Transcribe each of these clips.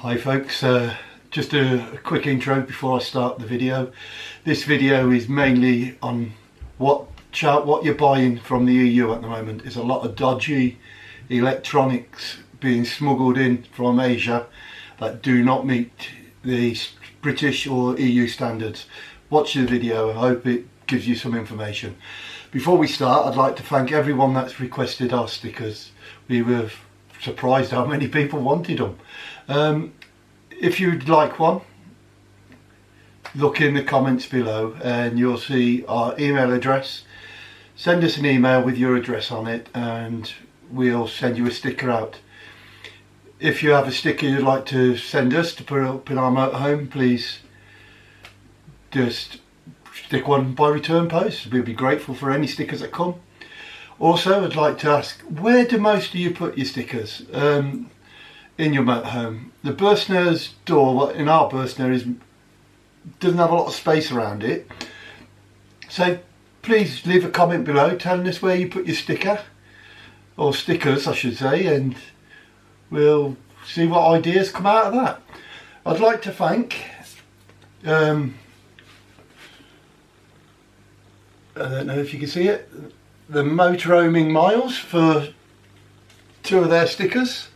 Hi folks, just a quick intro before I start the video. This video is mainly on what you're buying from the EU at the moment. There's a lot of dodgy electronics being smuggled in from Asia that do not meet the British or EU standards. Watch the video, I hope it gives you some information. Before we start, I'd like to thank everyone that's requested our stickers. We were surprised how many people wanted them. If you'd like one, look in the comments below and you'll see our email address. Send us an email with your address on it and we'll send you a sticker out. If you have a sticker you'd like to send us to put up in our motorhome, please just stick one by return post. We'd be grateful for any stickers that come. Also, I'd like to ask, where do most of you put your stickers in your motorhome? The Bursner's door in our Bursner doesn't have a lot of space around it. So please leave a comment below telling us where you put your sticker, or stickers I should say, and we'll see what ideas come out of that. I'd like to thank I don't know if you can see it, the motorhoming miles for 2 of their stickers.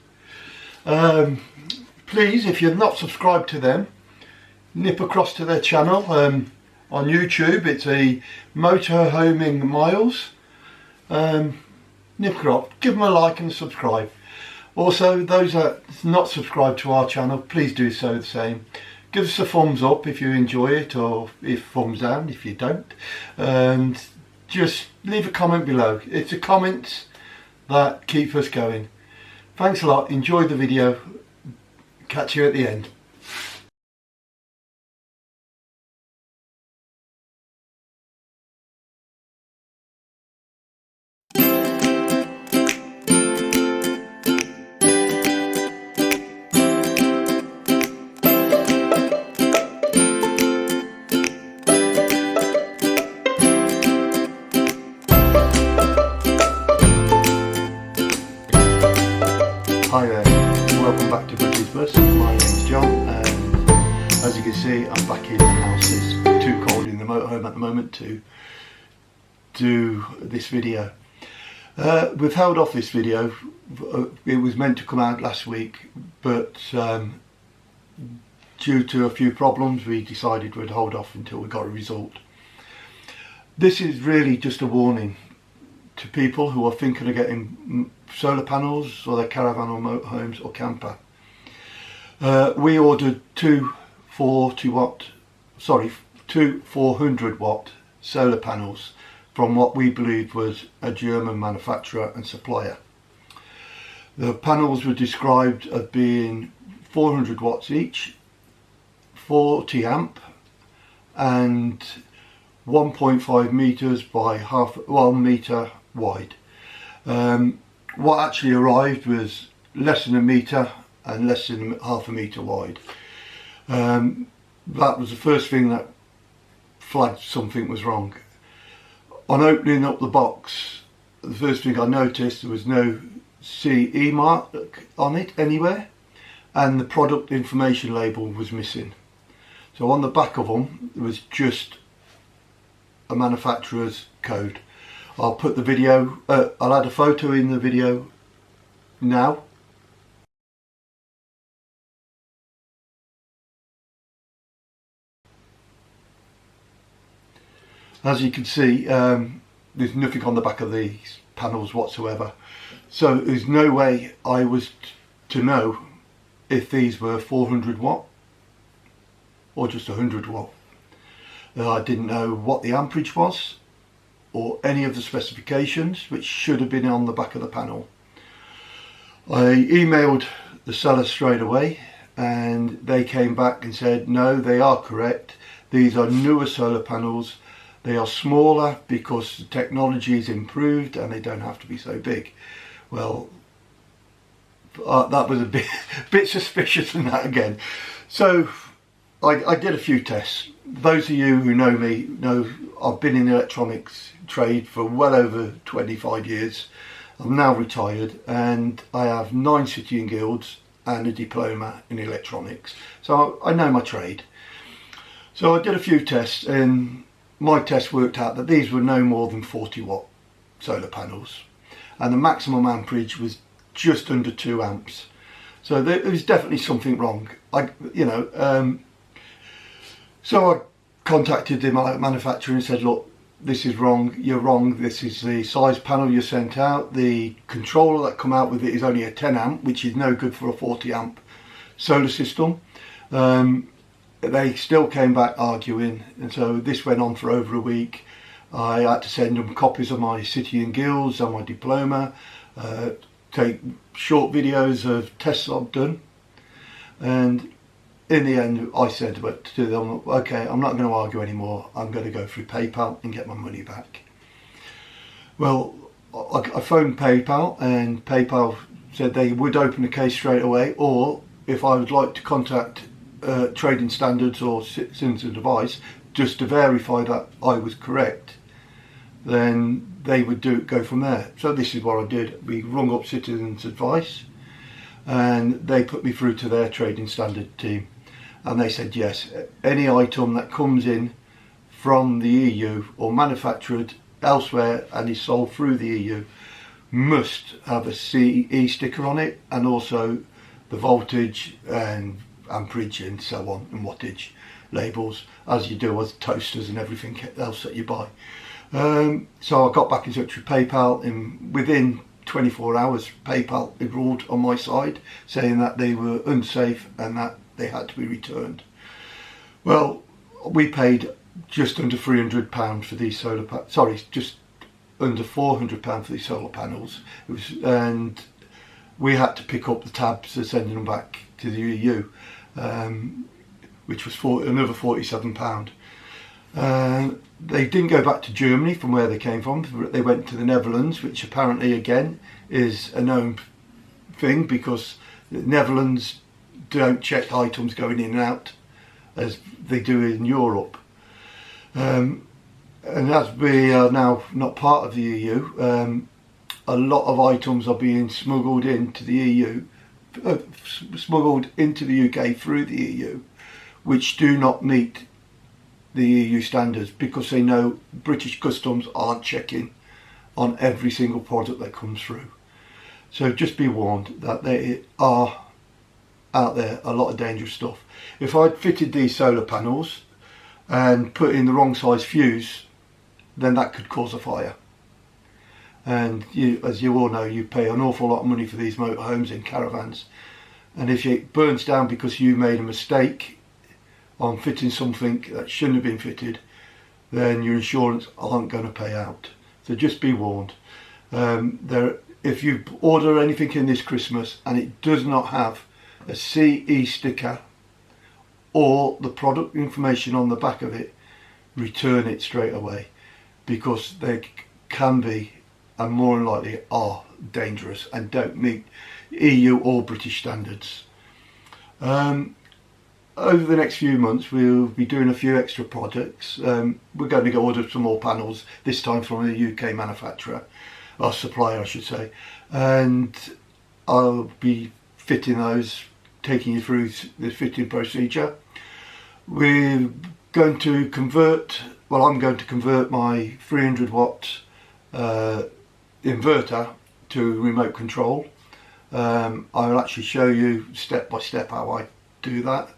Please, if you're not subscribed to them, nip across to their channel on YouTube. It's a motorhoming miles. Nip across, give them a like and subscribe. Also, those that are not subscribed to our channel, please do so the same. Give us a thumbs up if you enjoy it, or if thumbs down if you don't, and just leave a comment below. It's the comments that keep us going. Thanks a lot, enjoy the video, catch you at the end. Hi there, welcome back to Bridges Bus. My name's John and as you can see I'm back in the house. It's too cold in the motorhome at the moment to do this video. We've held off this video. It was meant to come out last week, but due to a few problems we decided we'd hold off until we got a result. This is really just a warning to people who are thinking of getting solar panels or their caravan or motorhomes or camper. We ordered two 400 watt solar panels from what we believed was a German manufacturer and supplier. The panels were described as being 400 watts each, 40 amp and 1.5 meters by 1 meter wide. What actually arrived was less than a metre and less than half a metre wide. That was the first thing that flagged something was wrong. On opening up the box, the first thing I noticed, there was no CE mark on it anywhere, and the product information label was missing. So on the back of them there was just a manufacturer's code. I'll put the video, I'll add a photo in the video now. As you can see, there's nothing on the back of these panels whatsoever. So there's no way I was to know if these were 400 watt or just 100 watt. I didn't know what the amperage was or any of the specifications, which should have been on the back of the panel. I emailed the seller straight away and they came back and said no, they are correct. These are newer solar panels. They are smaller because the technology is improved and they don't have to be so big. Well, that was a bit suspicious in that again. So I did a few tests. Those of you who know me know I've been in the electronics trade for well over 25 years. I'm now retired and I have 9 city and guilds and a diploma in electronics, so I know my trade. So I did a few tests, and my test worked out that these were no more than 40 watt solar panels, and the maximum amperage was just under 2 amps. So there was definitely something wrong. So I contacted the manufacturer and said, look, this is wrong, you're wrong, this is the size panel you sent out, the controller that come out with it is only a 10 amp, which is no good for a 40 amp solar system. They still came back arguing, and so this went on for over a week. I had to send them copies of my City and Guilds and my diploma, take short videos of tests I've done, and in the end I said to them, okay, I'm not going to argue anymore, I'm going to go through PayPal and get my money back. Well, I phoned PayPal, and PayPal said they would open the case straight away, or if I would like to contact Trading Standards or Citizens Advice just to verify that I was correct, then they would go from there. So this is what I did. We rung up Citizens Advice, and they put me through to their Trading Standard team, and they said yes, any item that comes in from the EU or manufactured elsewhere and is sold through the EU must have a CE sticker on it, and also the voltage and amperage and so on, and wattage labels, as you do with toasters and everything else that you buy. So I got back in touch with PayPal, and within 24 hours PayPal had ruled on my side, saying that they were unsafe and that they had to be returned. Well, we paid just under £300 for these solar just under £400 for these solar panels. And we had to pick up the tabs and sending them back to the EU, which was another £47. They didn't go back to Germany from where they came from. They went to the Netherlands, which apparently again is a known thing, because the Netherlands don't check items going in and out as they do in Europe. And as we are now not part of the EU, a lot of items are being smuggled into the EU, smuggled into the UK through the EU, which do not meet the EU standards, because they know British customs aren't checking on every single product that comes through. So just be warned that there are out there a lot of dangerous stuff. If I'd fitted these solar panels and put in the wrong size fuse, then that could cause a fire. And as you all know, you pay an awful lot of money for these motorhomes and caravans, and if it burns down because you made a mistake on fitting something that shouldn't have been fitted, then your insurance aren't going to pay out. So just be warned. If you order anything in this Christmas and it does not have a CE sticker or the product information on the back of it, return it straight away, because they can be, and more than likely are, dangerous and don't meet EU or British standards. Over the next few months we'll be doing a few extra projects. We're going to go order some more panels, this time from a UK manufacturer, or supplier I should say, and I'll be fitting those, taking you through the fitting procedure. We're going to convert, well, I'm going to convert my 300 watt inverter to remote control. I'll actually show you step by step how I do that.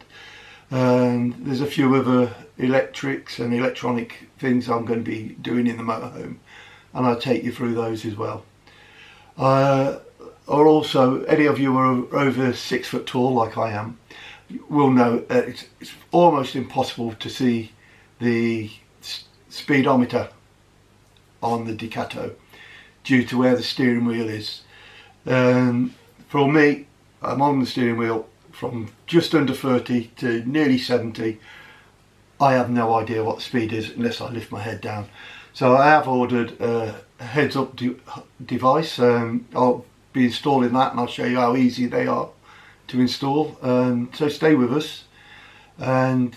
And there's a few other electrics and electronic things I'm going to be doing in the motorhome, and I'll take you through those as well. Or also, any of you who are over 6 foot tall like I am will know that it's almost impossible to see the speedometer on the Ducato due to where the steering wheel is. For me, I'm on the steering wheel from just under 30 to nearly 70. I have no idea what the speed is unless I lift my head down. So I have ordered a heads-up device. I'll be installing that, and I'll show you how easy they are to install. So stay with us and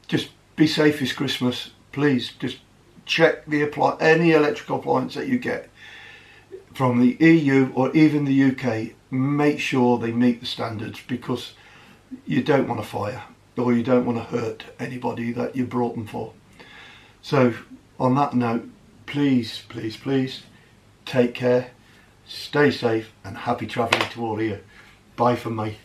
just be safe this Christmas. Please just check any electrical appliance that you get. from the EU or even the UK, make sure they meet the standards, because you don't want a fire or you don't want to hurt anybody that you brought them for. So on that note, please, please, please take care, stay safe, and happy travelling to all of you. Bye from me.